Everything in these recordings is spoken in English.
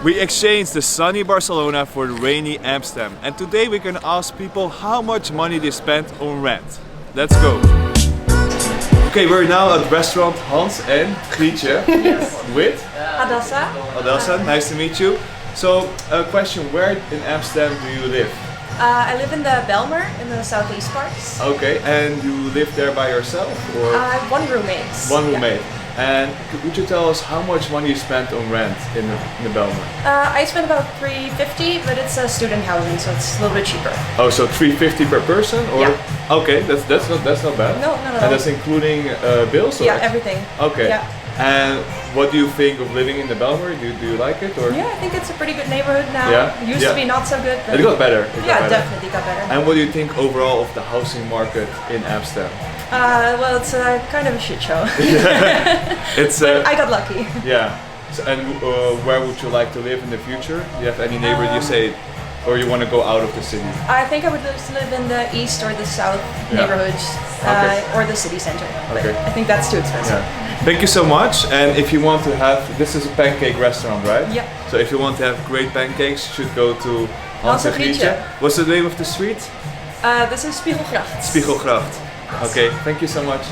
We exchanged the sunny Barcelona for the rainy Amsterdam, and today we're gonna ask people how much money they spent on rent. Let's go! Okay, we're now at restaurant Hans and Grietje with Adassa. Adassa, nice to meet you. So, a question, where in Amsterdam do you live? I live in the Belmer in the southeast parts. Okay, and you live there by yourself? Or? I have one roommate. One roommate. And would you tell us how much money you spent on rent in the Belmer? I spent about $350, but it's a student housing, so it's a little bit cheaper. Oh, so $350 per person, or? Yeah. Okay, that's not bad. No. And that's including bills, or? Yeah, everything. Okay. Yeah. And what do you think of living in the Belmer? Do you like it, or? Yeah, I think it's a pretty good neighborhood now. Yeah. It used to be not so good, but It got better. definitely got better. And what do you think overall of the housing market in Amsterdam? Well, it's kind of a shit show. It's I got lucky. Yeah. So, and where would you like to live in the future? Do you have any neighborhood you say, or you want to go out of the city? I think I would just live in the east or the south neighborhoods, or the city center. But I think that's too expensive. Yeah. Thank you so much. And if you want to have, this is a pancake restaurant, right? Yeah. So if you want to have great pancakes, you should go to Hans en Grietje. What's the name of the street? This is Spiegelgracht. Spiegelgracht. Okay, thank you so much.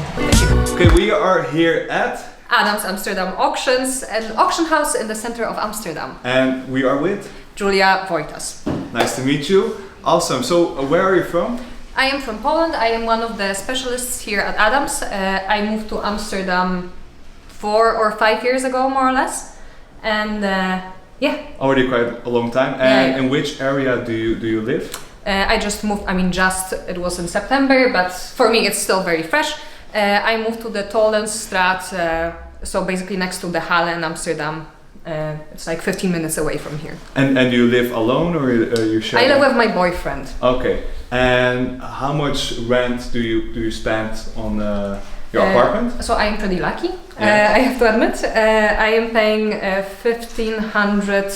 Okay, we are here at Adams Amsterdam Auctions, an auction house in the center of Amsterdam. And we are with Julia Wojtas. Nice to meet you. Awesome. So where are you from? I am from Poland. I am one of the specialists here at Adams. I moved to Amsterdam 4 or 5 years ago, more or less. And yeah. Already quite a long time. And in which area do you live? I just moved, it was in September, but for me it's still very fresh. I moved to the Tolenstraat, so basically next to the Halle in Amsterdam. It's like 15 minutes away from here. And you live alone, or you share? I live with my boyfriend. Okay. And how much rent do you spend on your apartment? So I am pretty lucky, I have to admit. I am paying 1,500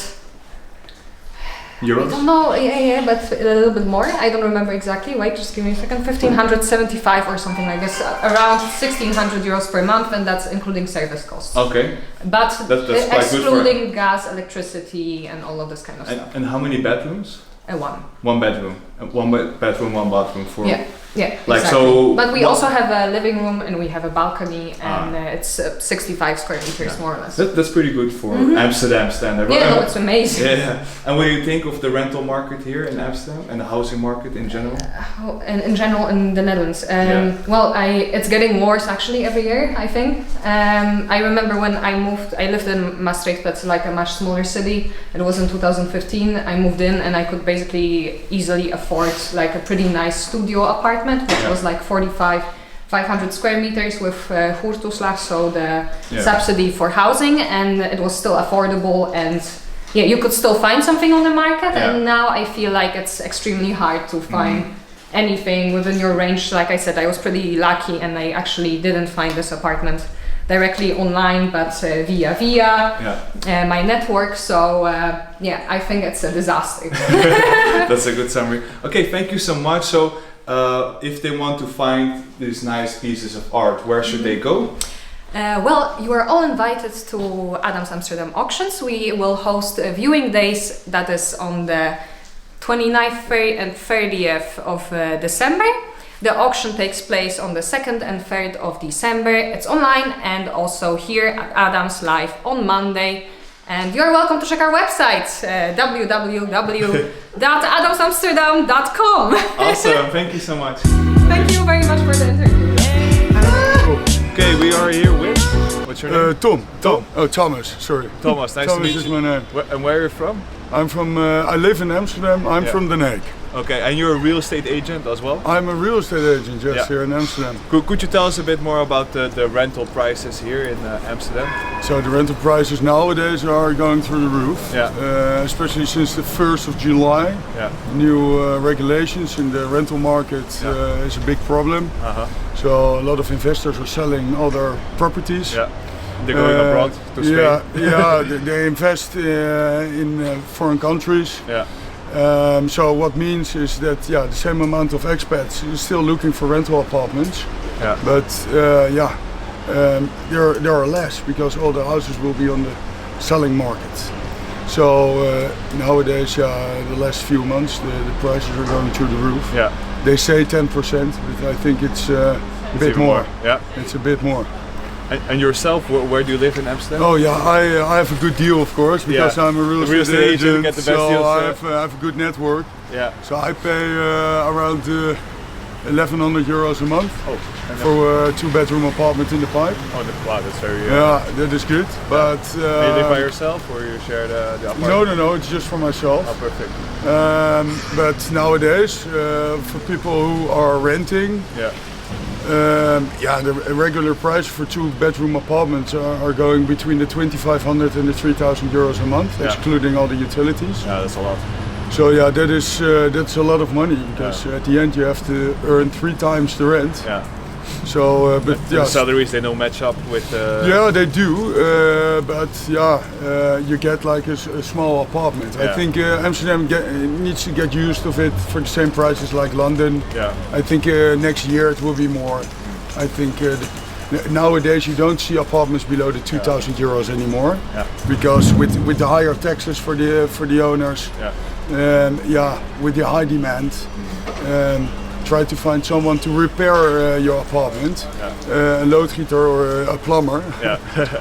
euros? I don't know, but a little bit more. I don't remember exactly. Wait, just give me a second. 1,575 or something like this. Around 1,600 euros per month, and that's including service costs. Okay. But that's quite excluding good gas, electricity, and all of this kind of stuff. And how many bedrooms? One. One bedroom. One bedroom, one bathroom for. Yeah, like exactly. So. But we also have a living room and we have a balcony, and it's 65 square meters more or less. That's pretty good for Amsterdam standard. Yeah, no, it's amazing. Yeah. And what do you think of the rental market here in Amsterdam and the housing market in general? And in general in the Netherlands. Well, it's getting worse actually every year, I think. I remember when I moved, I lived in Maastricht, that's like a much smaller city. It was in 2015. I moved in and I could basically easily afford like a pretty nice studio apartment, which was like 500 square meters with huurtoeslag, so the subsidy for housing, and it was still affordable, and you could still find something on the market. And now I feel like it's extremely hard to find anything within your range. Like I said, I was pretty lucky and I actually didn't find this apartment directly online, but via my network. So I think it's a disaster. That's a good summary. Okay, thank you so much. So if they want to find these nice pieces of art, where should they go? Well, you are all invited to Adams Amsterdam Auctions. We will host viewing days, that is on the 29th and 30th of December. The auction takes place on the 2nd and 3rd of December. It's online and also here at Adams live on Monday. And you're welcome to check our website, www.adamsamsterdam.com. Awesome, thank you so much. Thank you very much for the interview. Okay, we are here with, what's your name? Tom. Oh, Thomas, sorry. Thomas, nice to meet you. Thomas is my name. And where are you from? I'm from, I live in Amsterdam, I'm from Den Haag. Okay, and you're a real estate agent as well? I'm a real estate agent, yes, here in Amsterdam. Could you tell us a bit more about the rental prices here in Amsterdam? So the rental prices nowadays are going through the roof, especially since the 1st of July. New regulations in the rental market is a big problem. So a lot of investors are selling all their properties. They're going abroad to Spain. They invest in foreign countries. So what means is that the same amount of expats is still looking for rental apartments, but there are less because all the houses will be on the selling market. So nowadays, the last few months, the prices are going through the roof. Yeah. They say 10%, but I think it's a bit even more. Yeah. It's a bit more. And yourself, where do you live in Amsterdam? Oh yeah, I have a good deal, of course, because I'm a real estate agent. You get the best so deals, I have a good network. Yeah. So I pay around 1,100 euros a month for a 2-bedroom apartment in the Pipe. Oh, wow, that's very. Yeah, that is good. But you live by yourself, or you share the apartment? No, it's just for myself. Oh, perfect. But nowadays, for people who are renting, the regular price for 2-bedroom apartments are going between the 2,500 and the 3,000 euros a month, excluding all the utilities. Yeah, that's a lot. So yeah, that's a lot of money, because at the end you have to earn 3 times the rent. Yeah. So, but the salaries, they don't match up with. Yeah, they do, but you get like a small apartment. I think Amsterdam needs to get used to it for the same prices like London. Yeah. I think next year it will be more. I think nowadays you don't see apartments below the 2,000 euros anymore, because with the higher taxes for the owners, with the high demand. Try to find someone to repair your apartment, a loodgieter or a plumber.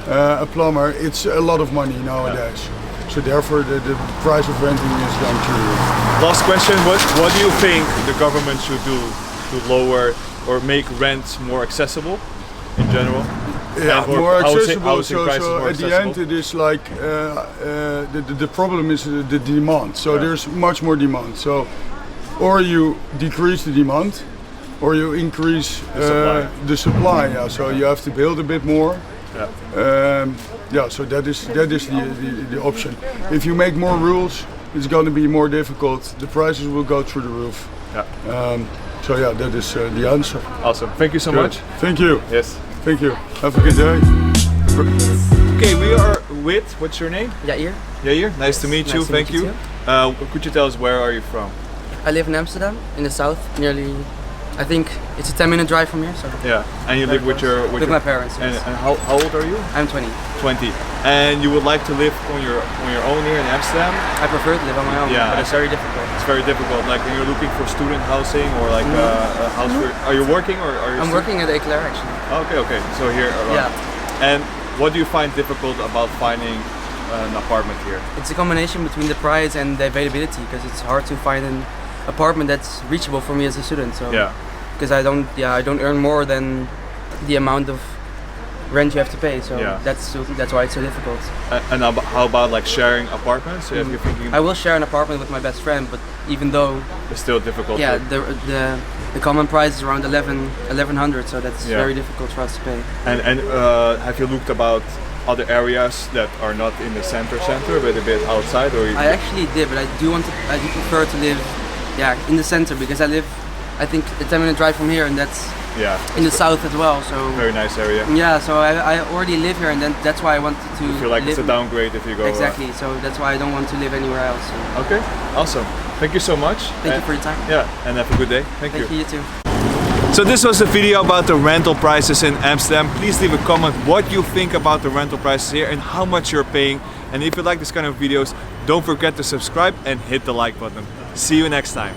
A plumber, it's a lot of money nowadays. So therefore the price of renting is going to. Last question, what do you think the government should do to lower or make rents more accessible in general? Yeah, more accessible. So more at the end it is like the problem is the demand. So there's much more demand. So or you decrease the demand, or you increase the supply. Yeah, so you have to build a bit more. So that is the option. If you make more rules, it's going to be more difficult. The prices will go through the roof. So yeah, that is the answer. Awesome. Thank you so much. Thank you. Yes. Thank you. Have a good day. Okay, we are with. What's your name? Yair. Yair. Nice to meet you. Thank you. Could you tell us where are you from? I live in Amsterdam, in the south, nearly. I think it's a 10-minute drive from here. So. Yeah, and you live with my parents. Yes. And how old are you? I'm 20. 20. And you would like to live on your own here in Amsterdam? I prefer to live on my own. Yeah, but it's very difficult. It's very difficult. Like when you're looking for student housing or like a house. Are you working or are you? I'm working at Eclair actually. Okay. So here. And what do you find difficult about finding an apartment here? It's a combination between the price and the availability, because it's hard to find an apartment that's reachable for me as a student. So because I don't earn more than the amount of rent you have to pay. So that's why it's so difficult. And how about like sharing apartments? So you're thinking I will share an apartment with my best friend, but even though it's still difficult. Yeah, the common price is around 1,100, so that's very difficult for us to pay. And have you looked about other areas that are not in the center, but a bit outside? Or I actually did, but I do prefer to live in the center, because I think a 10-minute drive from here, and that's in the south as well. So very nice area. Yeah, so I already live here, and then that's why I wanted to. You feel like it's a downgrade if you go. Exactly. So that's why I don't want to live anywhere else. So. Okay, awesome. Thank you so much. Thank you for your time. Yeah, and have a good day. Thank you. Thank you too. So this was a video about the rental prices in Amsterdam. Please leave a comment what you think about the rental prices here and how much you're paying. And if you like this kind of videos, don't forget to subscribe and hit the like button. See you next time.